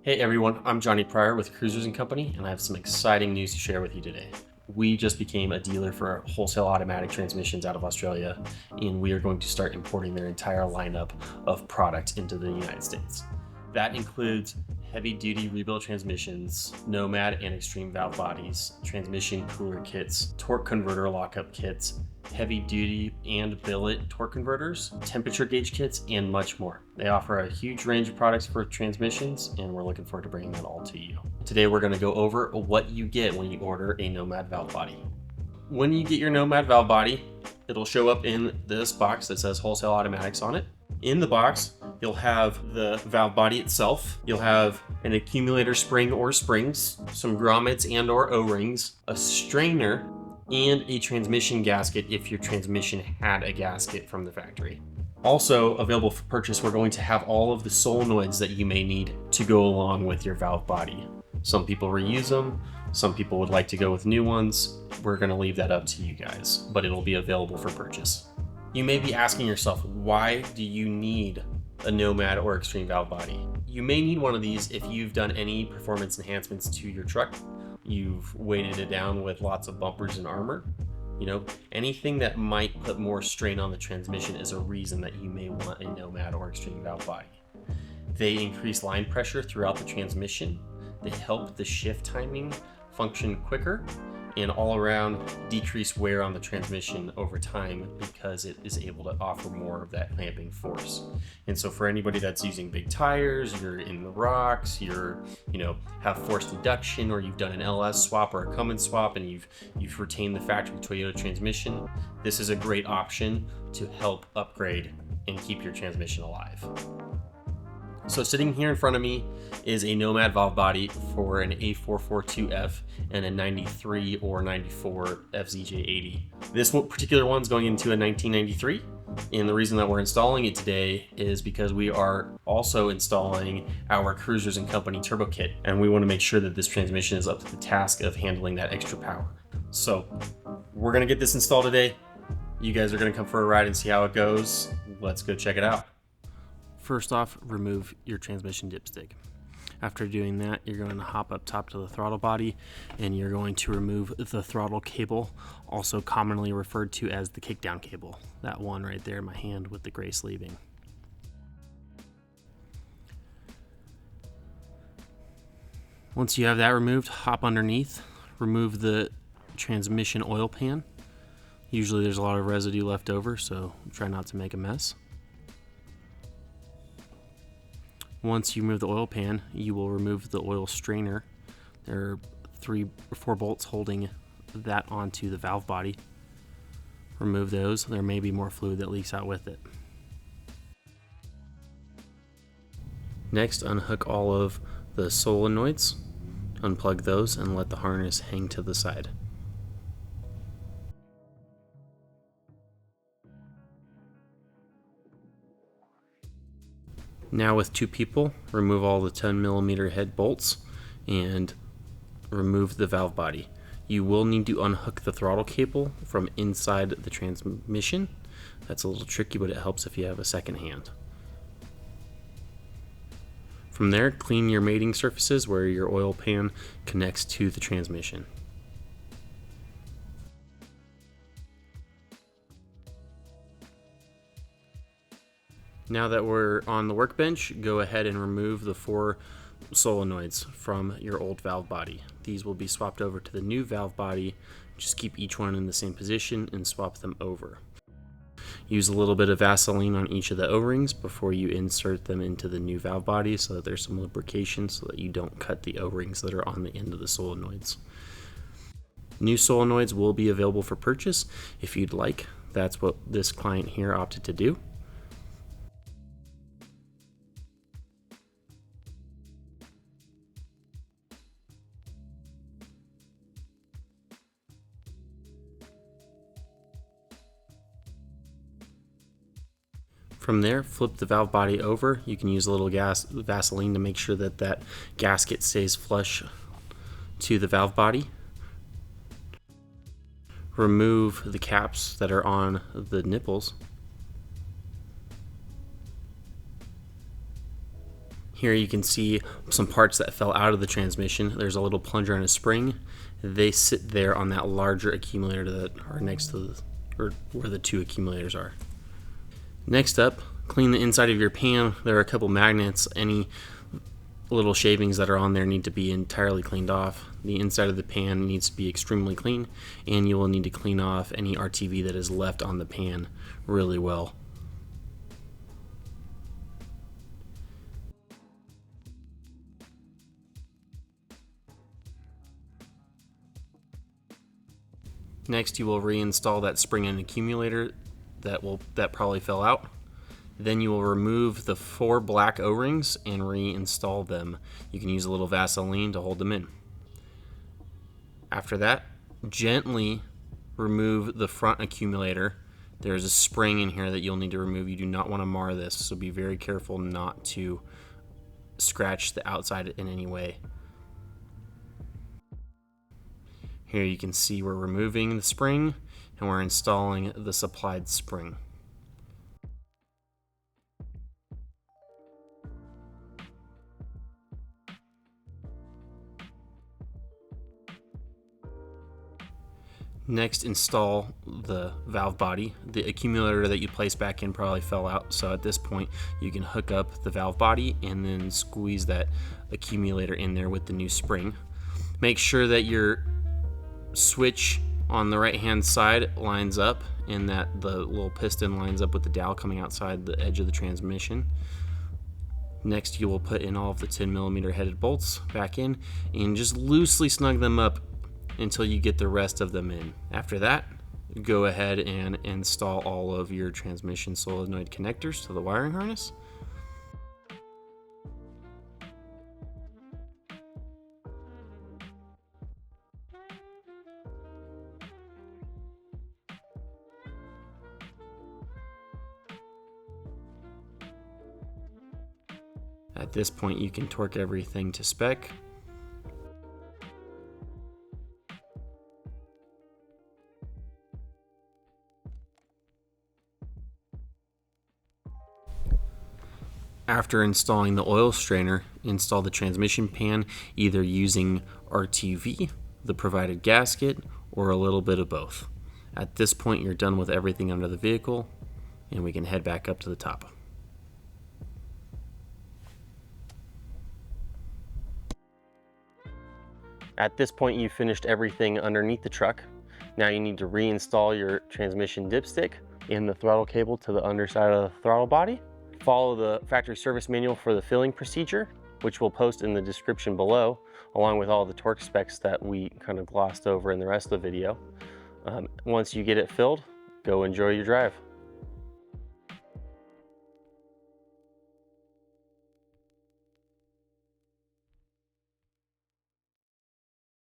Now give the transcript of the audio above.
Hey everyone, I'm Johnny Pryor with Cruisers & Company, and I have some exciting news to share with you today. We just became a dealer for wholesale automatic transmissions out of Australia, and we are going to start importing their entire lineup of products into the United States. That includes heavy-duty rebuild transmissions, Nomad and Extreme valve bodies, transmission cooler kits, torque converter lockup kits, heavy-duty and billet torque converters, temperature gauge kits, and much more. They offer a huge range of products for transmissions, and we're looking forward to bringing that all to you. Today we're going to go over what you get when you order a Nomad valve body. When you get your Nomad valve body, it'll show up in this box that says Wholesale Automatics on it. In the box, you'll have the valve body itself. You'll have an accumulator spring or springs, some grommets and or O-rings, a strainer, and a transmission gasket if your transmission had a gasket from the factory. Also available for purchase, we're going to have all of the solenoids that you may need to go along with your valve body. Some people reuse them, some people would like to go with new ones. We're going to leave that up to you guys, but it'll be available for purchase. You may be asking yourself, why do you need a Nomad or Extreme valve body? You may need one of these if you've done any performance enhancements to your truck. You've weighted it down with lots of bumpers and armor. Anything that might put more strain on the transmission is a reason that you may want a Nomad or Extreme valve body. They increase line pressure throughout the transmission. They help the shift timing function quicker, and all around decrease wear on the transmission over time because it is able to offer more of that clamping force. And so for anybody that's using big tires, you're in the rocks, have forced induction, or you've done an LS swap or a Cummins swap and you've retained the factory Toyota transmission, this is a great option to help upgrade and keep your transmission alive. So sitting here in front of me is a Nomad valve body for an A442F and a 93 or 94 FZJ80. This particular one's going into a 1993, and the reason that we're installing it today is because we are also installing our Cruisers & Company turbo kit, and we want to make sure that this transmission is up to the task of handling that extra power. So we're going to get this installed today. You guys are going to come for a ride and see how it goes. Let's go check it out. First off, remove your transmission dipstick. After doing that, you're going to hop up top to the throttle body and you're going to remove the throttle cable, also commonly referred to as the kickdown cable. That one right there in my hand with the gray sleeving. Once you have that removed, hop underneath, remove the transmission oil pan. Usually there's a lot of residue left over, so try not to make a mess. Once you remove the oil pan, you will remove the oil strainer. There are 3 or 4 bolts holding that onto the valve body. Remove those. There may be more fluid that leaks out with it. Next, unhook all of the solenoids, unplug those, and let the harness hang to the side. Now with 2 people, remove all the 10mm head bolts and remove the valve body. You will need to unhook the throttle cable from inside the transmission. That's a little tricky, but it helps if you have a second hand. From there, clean your mating surfaces where your oil pan connects to the transmission. Now that we're on the workbench, go ahead and remove the 4 solenoids from your old valve body. These will be swapped over to the new valve body. Just keep each one in the same position and swap them over. Use a little bit of Vaseline on each of the O-rings before you insert them into the new valve body so that there's some lubrication so that you don't cut the O-rings that are on the end of the solenoids. New solenoids will be available for purchase if you'd like. That's what this client here opted to do. From there, flip the valve body over. You can use a little Vaseline to make sure that that gasket stays flush to the valve body. Remove the caps that are on the nipples. Here you can see some parts that fell out of the transmission. There's a little plunger and a spring. They sit there on that larger accumulator that are next to or where the two accumulators are. Next up, clean the inside of your pan. There are a couple magnets. Any little shavings that are on there need to be entirely cleaned off. The inside of the pan needs to be extremely clean, and you will need to clean off any RTV that is left on the pan really well. Next, you will reinstall that spring and accumulator that probably fell out. Then you will remove the 4 black O-rings and reinstall them. You can use a little Vaseline to hold them in. After that, gently remove the front accumulator. There's a spring in here that you'll need to remove. You do not want to mar this, so be very careful not to scratch the outside in any way. Here you can see we're removing the spring and we're installing the supplied spring. Next, install the valve body. The accumulator that you placed back in probably fell out, so at this point you can hook up the valve body and then squeeze that accumulator in there with the new spring. Make sure that your switch on the right hand side lines up and that the little piston lines up with the dowel coming outside the edge of the transmission. Next, you will put in all of the 10mm headed bolts back in and just loosely snug them up until you get the rest of them in. After that, go ahead and install all of your transmission solenoid connectors to the wiring harness. At this point, you can torque everything to spec. After installing the oil strainer, install the transmission pan either using RTV, the provided gasket, or a little bit of both. At this point, you're done with everything under the vehicle, and we can head back up to the top. At this point, you've finished everything underneath the truck. Now you need to reinstall your transmission dipstick and the throttle cable to the underside of the throttle body. Follow the factory service manual for the filling procedure, which we'll post in the description below, along with all the torque specs that we kind of glossed over in the rest of the video. Once you get it filled, go enjoy your drive.